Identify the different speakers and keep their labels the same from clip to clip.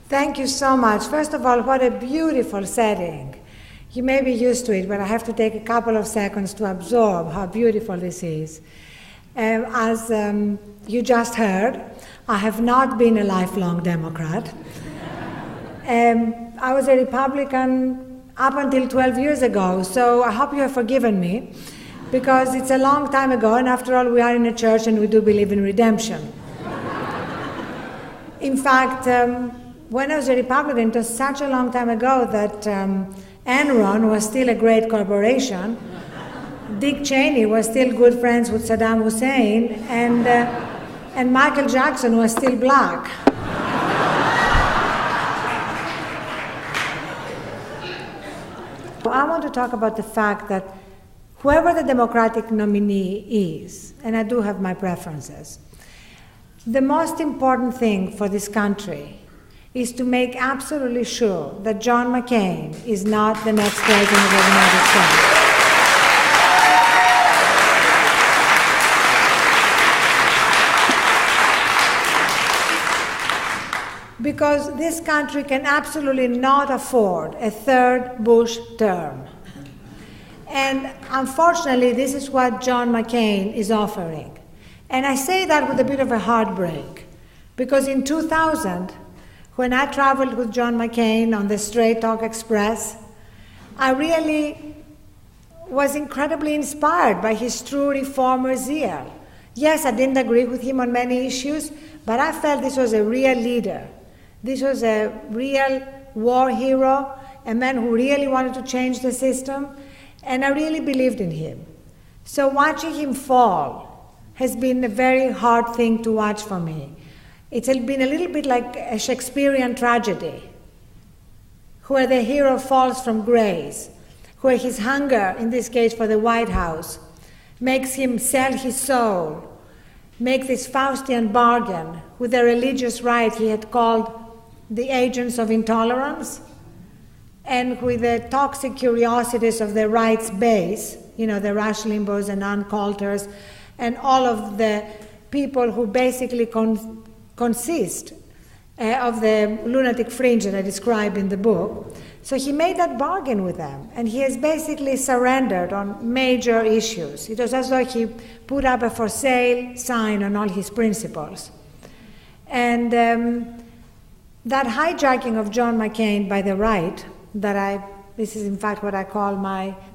Speaker 1: Thank you so much. First of all, what a beautiful setting. You may be used to it, but I have to take a couple of seconds to absorb how beautiful this is. As you just heard, I have not been a lifelong Democrat. I was a Republican up until 12 years ago, so I hope you have forgiven me, because it's a long time ago, and after all, we are in a church and we do believe in redemption. In fact, when I was a Republican, it was such a long time ago that Enron was still a great corporation, Dick Cheney was still good friends with Saddam Hussein, and Michael Jackson was still black. I want to talk about the fact that whoever the Democratic nominee is, and I do have my preferences, the most important thing for this country is to make absolutely sure that John McCain is not the next president of the United States. Because this country can absolutely not afford a third Bush term. And unfortunately, this is what John McCain is offering. And I say that with a bit of a heartbreak, because in 2000, when I traveled with John McCain on the Straight Talk Express, I really was incredibly inspired by his true reformer zeal. Yes, I didn't agree with him on many issues, but I felt this was a real leader. This was a real war hero, a man who really wanted to change the system, and I really believed in him. So watching him fall has been a very hard thing to watch for me. It's been a little bit like a Shakespearean tragedy, where the hero falls from grace, where his hunger, in this case for the White House, makes him sell his soul, make this Faustian bargain with the religious right he had called the agents of intolerance, and with the toxic curiosities of the right's base, the Rush Limbaughs and Ann Coulters, and all of the people who basically consist of the lunatic fringe that I describe in the book. So he made that bargain with them, and he has basically surrendered on major issues. It was as though he put up a for sale sign on all his principles. And that hijacking of John McCain by the right, this is in fact what I call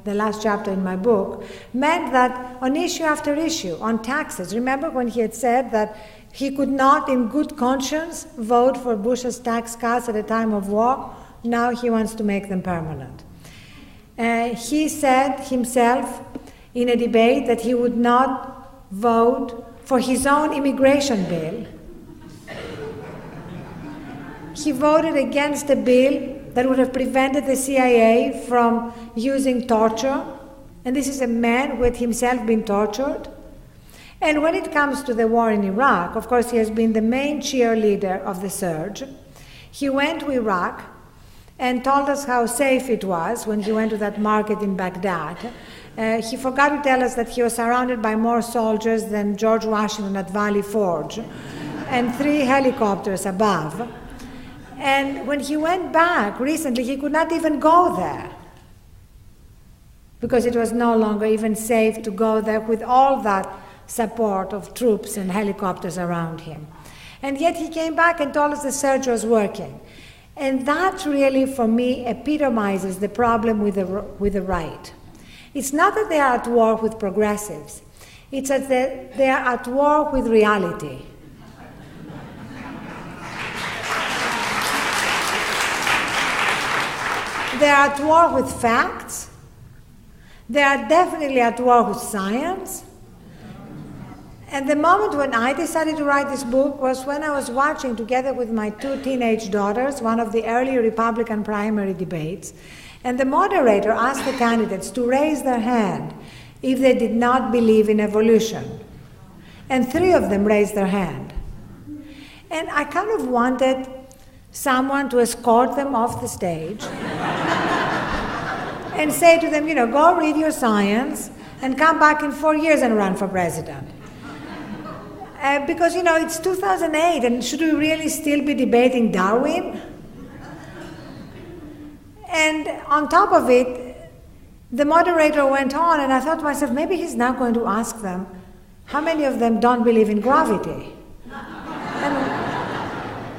Speaker 1: the last chapter in my book, meant that on issue after issue, on taxes, remember when he had said that he could not in good conscience vote for Bush's tax cuts at a time of war? Now he wants to make them permanent. He said himself in a debate that he would not vote for his own immigration bill. He voted against a bill that would have prevented the CIA from using torture. And this is a man who had himself been tortured. And when it comes to the war in Iraq, of course, he has been the main cheerleader of the surge. He went to Iraq and told us how safe it was when he went to that market in Baghdad. He forgot to tell us that he was surrounded by more soldiers than George Washington at Valley Forge, and 3 helicopters above. And when he went back recently, he could not even go there, because it was no longer even safe to go there with all that support of troops and helicopters around him. And yet he came back and told us the surge was working. And that really, for me, epitomizes the problem with the right. It's not that they are at war with progressives. It's that they are at war with reality. They are at war with facts. They are definitely at war with science. And the moment when I decided to write this book was when I was watching, together with my 2 teenage daughters, one of the early Republican primary debates, and the moderator asked the candidates to raise their hand if they did not believe in evolution. And 3 of them raised their hand. And I kind of wanted someone to escort them off the stage and say to them, go read your science and come back in 4 years and run for president. Because, it's 2008, and should we really still be debating Darwin? And on top of it, the moderator went on, and I thought to myself, maybe he's now going to ask them, how many of them don't believe in gravity?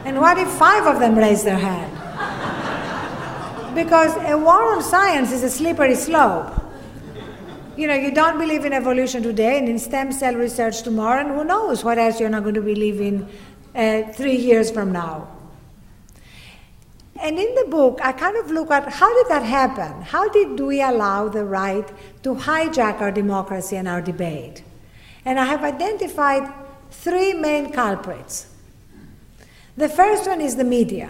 Speaker 1: And what if 5 of them raise their hand? Because a war on science is a slippery slope. You know, you don't believe in evolution today and in stem cell research tomorrow, and who knows what else you're not going to believe in 3 years from now. And in the book, I kind of look at how did that happen? How did we allow the right to hijack our democracy and our debate? And I have identified 3 main culprits. The first one is the media.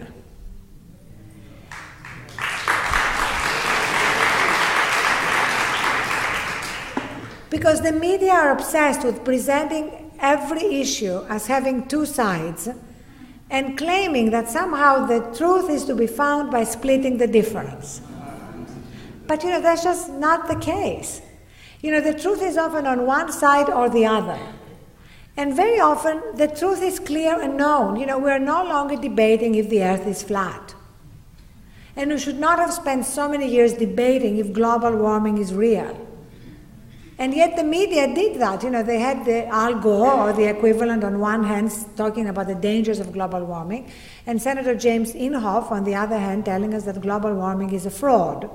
Speaker 1: Because the media are obsessed with presenting every issue as having 2 sides and claiming that somehow the truth is to be found by splitting the difference. But, you know, that's just not the case. You know, the truth is often on one side or the other. And very often, the truth is clear and known. You know, we're no longer debating if the earth is flat. And we should not have spent so many years debating if global warming is real. And yet the media did that. You know, they had the Al Gore, or the equivalent on one hand, talking about the dangers of global warming, and Senator James Inhofe, on the other hand, telling us that global warming is a fraud.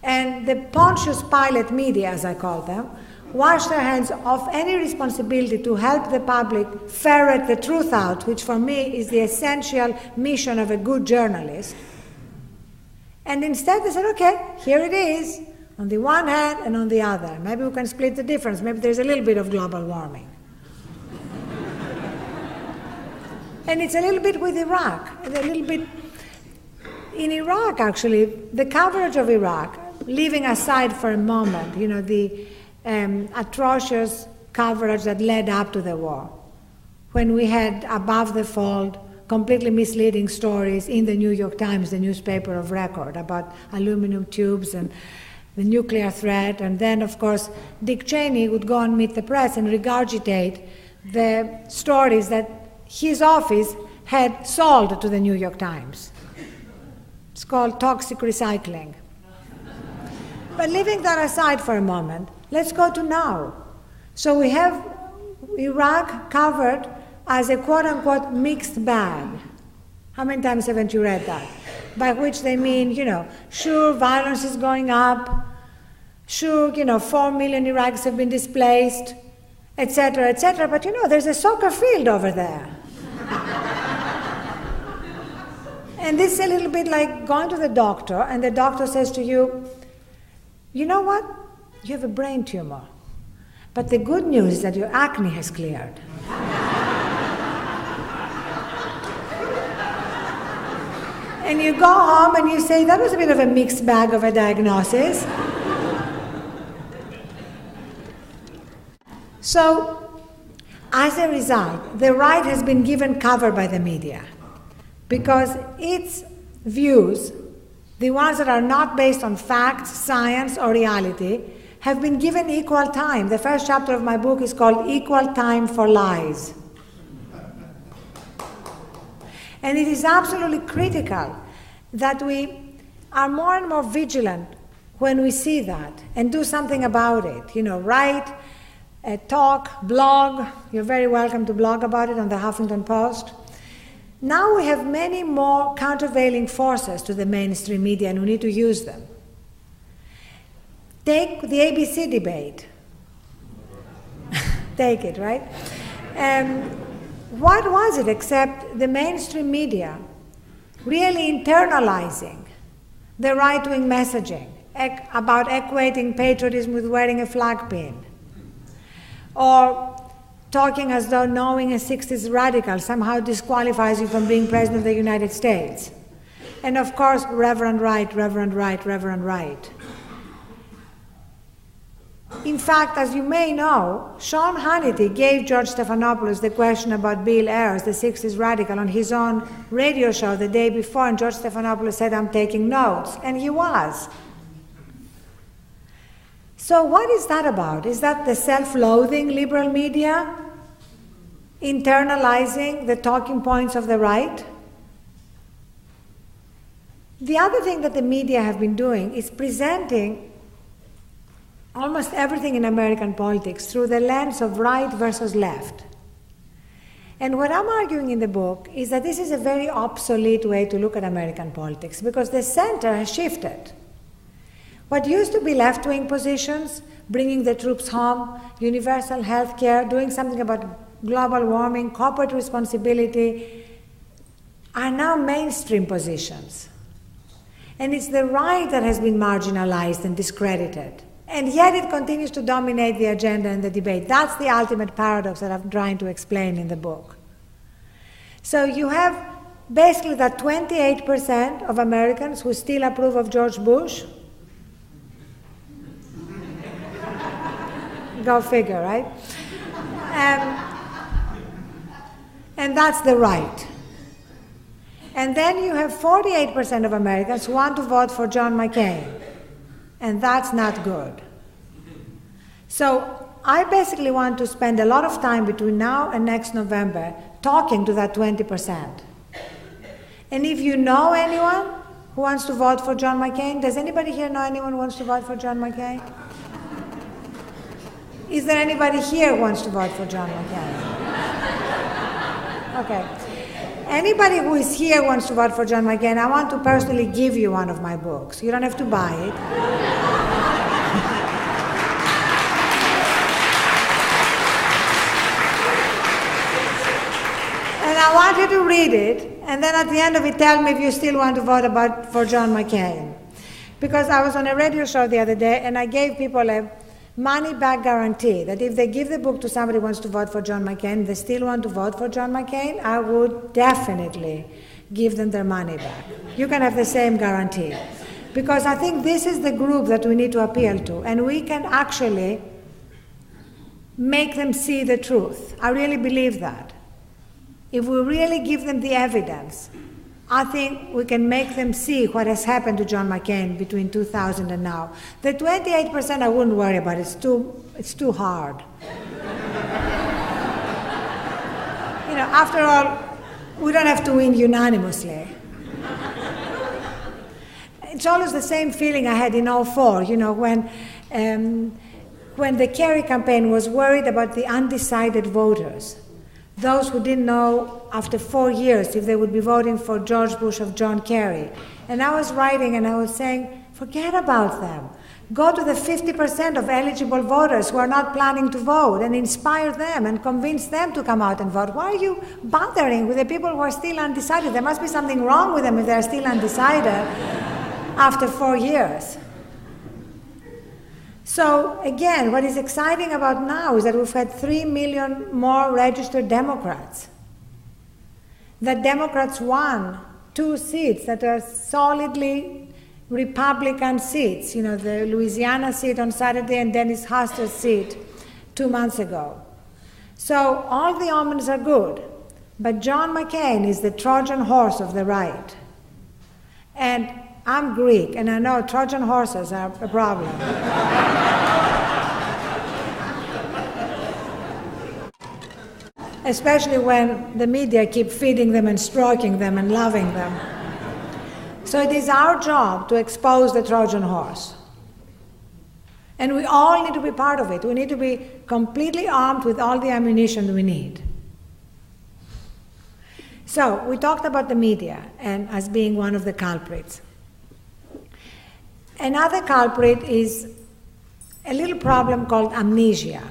Speaker 1: And the Pontius Pilate media, as I call them, wash their hands of any responsibility to help the public ferret the truth out, which for me is the essential mission of a good journalist. And instead they said, okay, here it is, on the one hand and on the other. Maybe we can split the difference. Maybe there's a little bit of global warming. And it's a little bit with Iraq, a little bit. In Iraq, actually, the coverage of Iraq, leaving aside for a moment, you know, the atrocious coverage that led up to the war, when we had above the fold, completely misleading stories in the New York Times, the newspaper of record, about aluminum tubes and the nuclear threat, and then, of course, Dick Cheney would go and meet the press and regurgitate the stories that his office had sold to the New York Times. It's called toxic recycling. But leaving that aside for a moment, let's go to now. So we have Iraq covered as a quote-unquote mixed bag. How many times haven't you read that? By which they mean, you know, sure, violence is going up, sure, you know, 4 million Iraqis have been displaced, etc., but, you know, there's a soccer field over there. And this is a little bit like going to the doctor, and the doctor says to you, you know what? You have a brain tumor. But the good news is that your acne has cleared. And you go home and you say, that was a bit of a mixed bag of a diagnosis. So, as a result, the right has been given cover by the media because its views, the ones that are not based on facts, science, or reality, have been given equal time. The first chapter of my book is called Equal Time for Lies. And it is absolutely critical that we are more and more vigilant when we see that and do something about it. You know, write, talk, blog. You're very welcome to blog about it on the Huffington Post. Now we have many more countervailing forces to the mainstream media, and we need to use them. Take the ABC debate. Take it, right? What was it except the mainstream media really internalizing the right-wing messaging about equating patriotism with wearing a flag pin, or talking as though knowing a 60s radical somehow disqualifies you from being president of the United States. And of course, Reverend Right, Reverend Right, Reverend Right. In fact, as you may know, Sean Hannity gave George Stephanopoulos the question about Bill Ayers, the 60s radical, on his own radio show the day before, and George Stephanopoulos said, I'm taking notes, and he was. So what is that about? Is that the self-loathing liberal media internalizing the talking points of the right? The other thing that the media have been doing is presenting almost everything in American politics through the lens of right versus left. And what I'm arguing in the book is that this is a very obsolete way to look at American politics because the center has shifted. What used to be left-wing positions, bringing the troops home, universal health care, doing something about global warming, corporate responsibility, are now mainstream positions. And it's the right that has been marginalized and discredited. And yet it continues to dominate the agenda and the debate. That's the ultimate paradox that I'm trying to explain in the book. So you have basically that 28% of Americans who still approve of George Bush. Go figure, right? And that's the right. And then you have 48% of Americans who want to vote for John McCain. And that's not good. So I basically want to spend a lot of time between now and next November talking to that 20%. And if you know anyone who wants to vote for John McCain, does anybody here know anyone who wants to vote for John McCain? Is there anybody here who wants to vote for John McCain? Okay. Anybody who is here wants to vote for John McCain, I want to personally give you one of my books. You don't have to buy it. And I want you to read it, and then at the end of it, tell me if you still want to vote for John McCain. Because I was on a radio show the other day, and I gave people a money-back guarantee that if they give the book to somebody who wants to vote for John McCain, they still want to vote for John McCain, I would definitely give them their money back. You can have the same guarantee. Because I think this is the group that we need to appeal to, and we can actually make them see the truth. I really believe that. If we really give them the evidence, I think we can make them see what has happened to John McCain between 2000 and now. The 28% I wouldn't worry about. It's too hard. After all, we don't have to win unanimously. It's always the same feeling I had in 2004, when the Kerry campaign was worried about the undecided voters. Those who didn't know after 4 years if they would be voting for George Bush or John Kerry. And I was writing and I was saying, forget about them. Go to the 50% of eligible voters who are not planning to vote and inspire them and convince them to come out and vote. Why are you bothering with the people who are still undecided? There must be something wrong with them if they're still undecided after 4 years. So again, what is exciting about now is that we've had 3 million more registered Democrats. That Democrats won 2 seats that are solidly Republican seats, the Louisiana seat on Saturday and Dennis Hastert seat 2 months ago. So all the omens are good, but John McCain is the Trojan horse of the right. And I'm Greek, and I know Trojan horses are a problem. Especially when the media keep feeding them and stroking them and loving them. So it is our job to expose the Trojan horse. And we all need to be part of it. We need to be completely armed with all the ammunition we need. So we talked about the media and as being one of the culprits. Another culprit is a little problem called amnesia.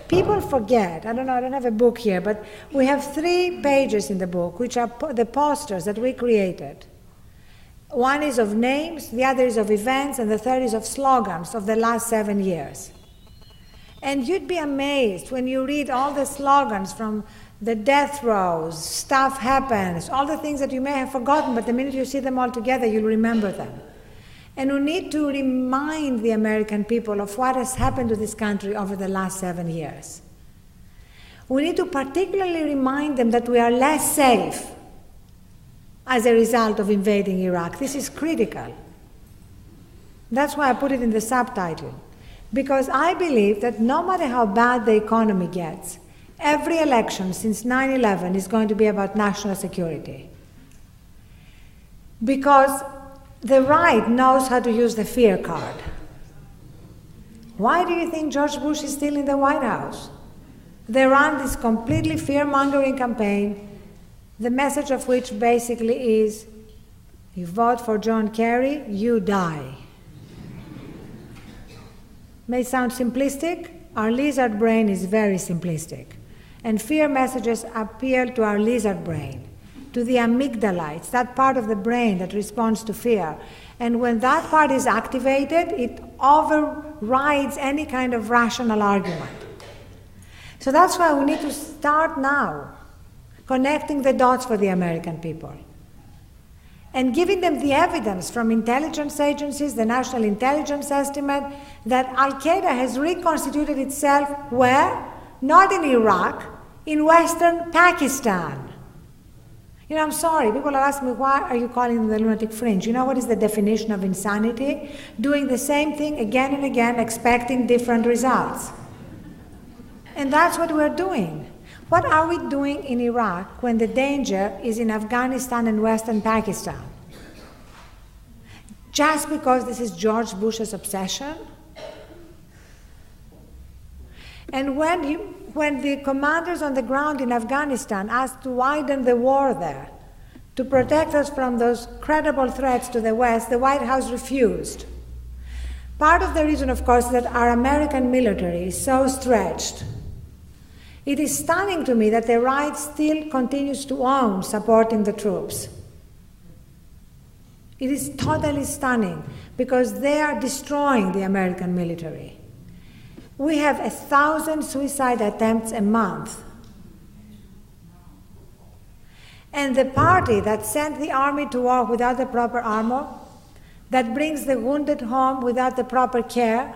Speaker 1: People forget. I don't have a book here, but we have 3 pages in the book, which are the posters that we created. One is of names, the other is of events, and the third is of slogans of the last 7 years. And you'd be amazed when you read all the slogans from the death rows, stuff happens, all the things that you may have forgotten, but the minute you see them all together, you'll remember them. And we need to remind the American people of what has happened to this country over the last 7 years. We need to particularly remind them that we are less safe as a result of invading Iraq. This is critical. That's why I put it in the subtitle. Because I believe that no matter how bad the economy gets, every election since 9/11 is going to be about national security. Because the right knows how to use the fear card. Why do you think George Bush is still in the White House? They run this completely fear-mongering campaign, the message of which basically is, you vote for John Kerry, you die. May sound simplistic. Our lizard brain is very simplistic. And fear messages appeal to our lizard brain, to the amygdala. It's that part of the brain that responds to fear. And when that part is activated, it overrides any kind of rational argument. So that's why we need to start now, connecting the dots for the American people. And giving them the evidence from intelligence agencies, the National Intelligence Estimate, that Al-Qaeda has reconstituted itself where? Not in Iraq, in Western Pakistan. You know, I'm sorry, people are asking me, why are you calling them the Lunatic Fringe? You know what is the definition of insanity? Doing the same thing again and again, expecting different results. And that's what we're doing. What are we doing in Iraq when the danger is in Afghanistan and Western Pakistan? Just because this is George Bush's obsession? And when the commanders on the ground in Afghanistan asked to widen the war there, to protect us from those credible threats to the West, the White House refused. Part of the reason, of course, is that our American military is so stretched. It is stunning to me that the right still continues to own supporting the troops. It is totally stunning because they are destroying the American military. We have 1,000 suicide attempts a month. And the party that sent the army to war without the proper armor, that brings the wounded home without the proper care,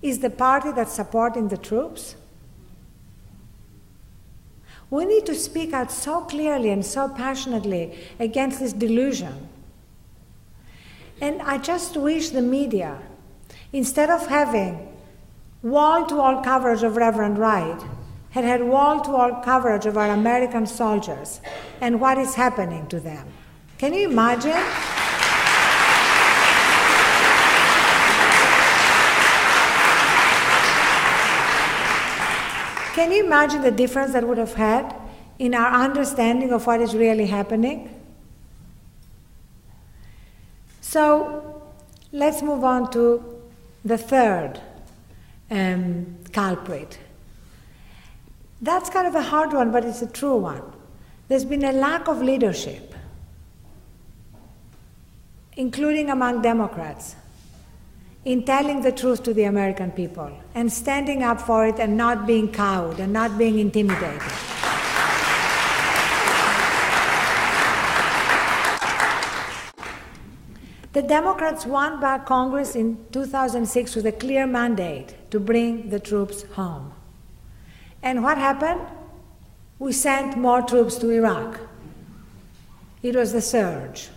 Speaker 1: is the party that's supporting the troops? We need to speak out so clearly and so passionately against this delusion. And I just wish the media, instead of having wall-to-wall coverage of Reverend Wright, had had wall-to-wall coverage of our American soldiers and what is happening to them. Can you imagine? Can you imagine the difference that would have had in our understanding of what is really happening? So let's move on to the third culprit. That's kind of a hard one, but it's a true one. There's been a lack of leadership, including among Democrats, in telling the truth to the American people and standing up for it and not being cowed and not being intimidated. The Democrats won back Congress in 2006 with a clear mandate to bring the troops home. And what happened? We sent more troops to Iraq. It was the surge.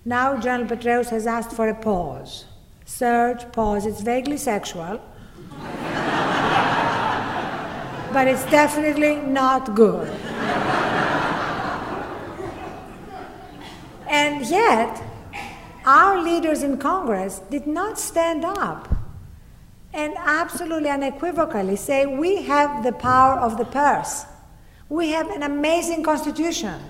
Speaker 1: Now General Petraeus has asked for a pause. Surge, pause, it's vaguely sexual, but it's definitely not good. And yet, our leaders in Congress did not stand up and absolutely unequivocally say, we have the power of the purse. We have an amazing constitution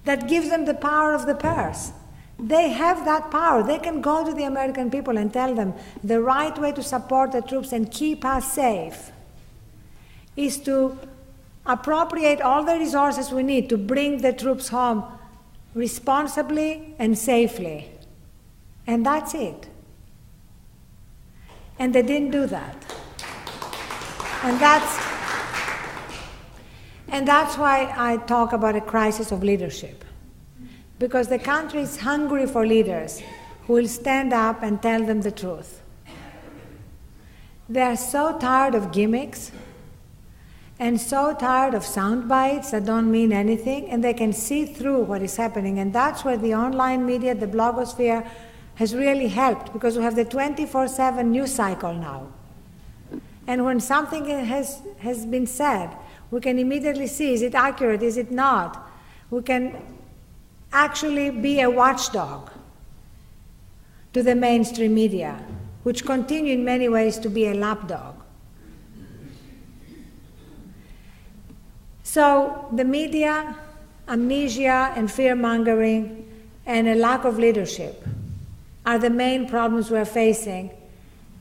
Speaker 1: that gives them the power of the purse. They have that power. They can go to the American people and tell them the right way to support the troops and keep us safe is to appropriate all the resources we need to bring the troops home responsibly and safely. And that's it. And they didn't do that. And that's why I talk about a crisis of leadership. Because the country is hungry for leaders who will stand up and tell them the truth. They are so tired of gimmicks and so tired of sound bites that don't mean anything, and they can see through what is happening. And that's where the online media, the blogosphere, has really helped, because we have the 24/7 news cycle now. And when something has been said, we can immediately see, is it accurate, is it not? We can actually be a watchdog to the mainstream media, which continue in many ways to be a lapdog. So the media, amnesia and fear-mongering and a lack of leadership are the main problems we're facing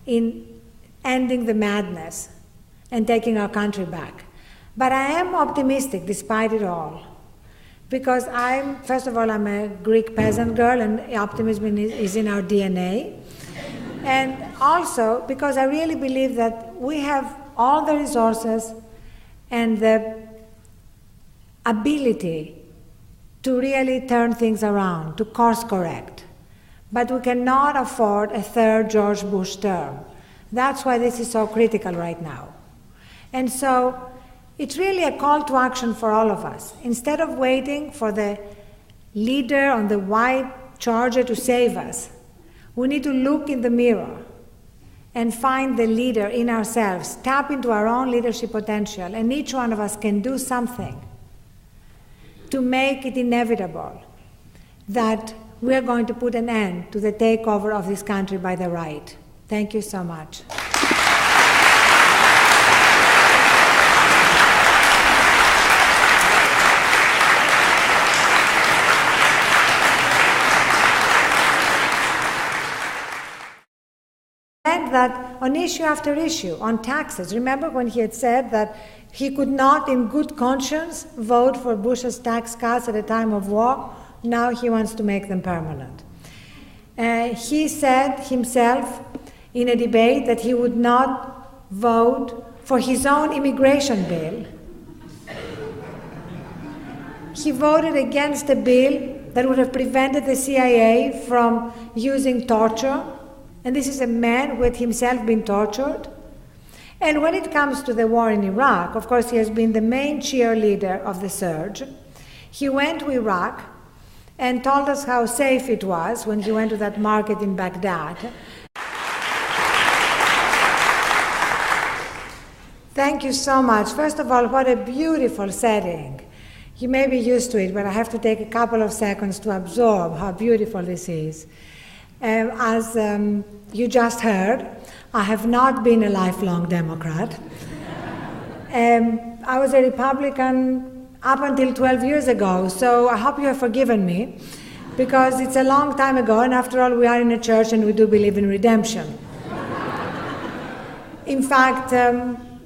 Speaker 1: in ending the madness and taking our country back. But I am optimistic despite it all, because first of all, I'm a Greek peasant girl, and optimism is in our DNA. And also because I really believe that we have all the resources and the ability to really turn things around, to course correct. But we cannot afford a third George Bush term. That's why this is so critical right now. And so it's really a call to action for all of us. Instead of waiting for the leader on the white charger to save us, we need to look in the mirror and find the leader in ourselves, tap into our own leadership potential, and each one of us can do something to make it inevitable that we are going to put an end to the takeover of this country by the right. Thank you so much. That on issue after issue, on taxes, remember when he had said that he could not in good conscience vote for Bush's tax cuts at a time of war? Now he wants to make them permanent. He said himself in a debate that he would not vote for his own immigration bill. He voted against a bill that would have prevented the CIA from using torture. And this is a man who had himself been tortured. And when it comes to the war in Iraq, of course, he has been the main cheerleader of the surge. He went to Iraq and told us how safe it was when he went to that market in Baghdad. Thank you so much. First of all, what a beautiful setting. You may be used to it, but I have to take a couple of seconds to absorb how beautiful this is. As you just heard, I have not been a lifelong Democrat. I was a Republican up until 12 years ago, so I hope you have forgiven me, because it's a long time ago, and after all, we are in a church and we do believe in redemption. In fact,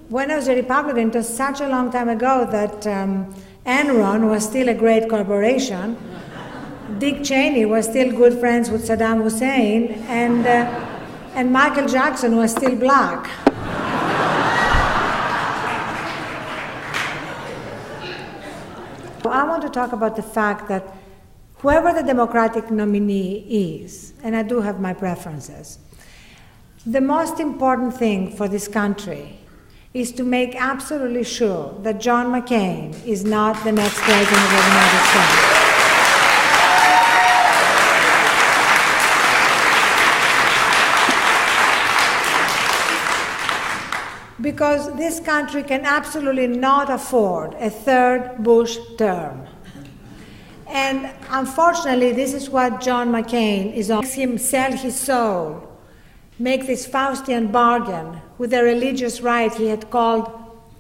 Speaker 1: when I was a Republican, it was such a long time ago that Enron was still a great corporation. Dick Cheney was still good friends with Saddam Hussein, and Michael Jackson was still black. I want to talk about the fact that whoever the Democratic nominee is, and I do have my preferences, the most important thing for this country is to make absolutely sure that John McCain is not the next president of the United States. Because this country can absolutely not afford a third Bush term. And unfortunately, this is what John McCain is on. Makes him sell his soul, make this Faustian bargain with the religious right he had called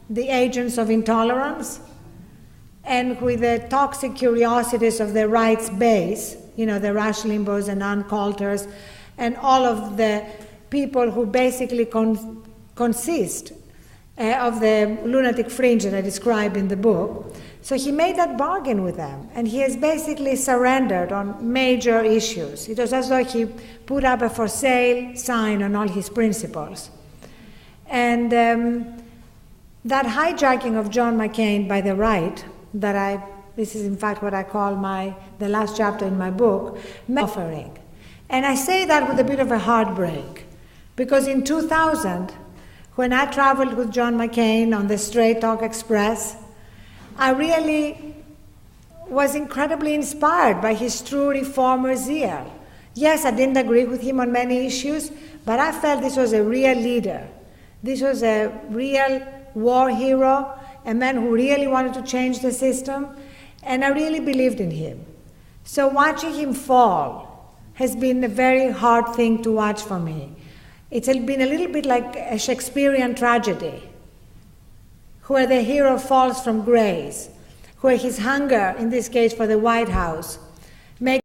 Speaker 1: the agents of intolerance, and with the toxic curiosities of the right's base, you know, the Rush Limbaughs and Ann Coulters, and all of the people who basically consist of the lunatic fringe that I described in the book. So he made that bargain with them, and he has basically surrendered on major issues. It was as though he put up a for sale sign on all his principles. And that hijacking of John McCain by the right, this is in fact what I call the last chapter in my book, offering. And I say that with a bit of a heartbreak, because in 2000, when I traveled with John McCain on the Straight Talk Express, I really was incredibly inspired by his true reformer zeal. Yes, I didn't agree with him on many issues, but I felt this was a real leader. This was a real war hero, a man who really wanted to change the system, and I really believed in him. So watching him fall has been a very hard thing to watch for me. It's been a little bit like a Shakespearean tragedy, where the hero falls from grace, where his hunger, in this case for the White House, makes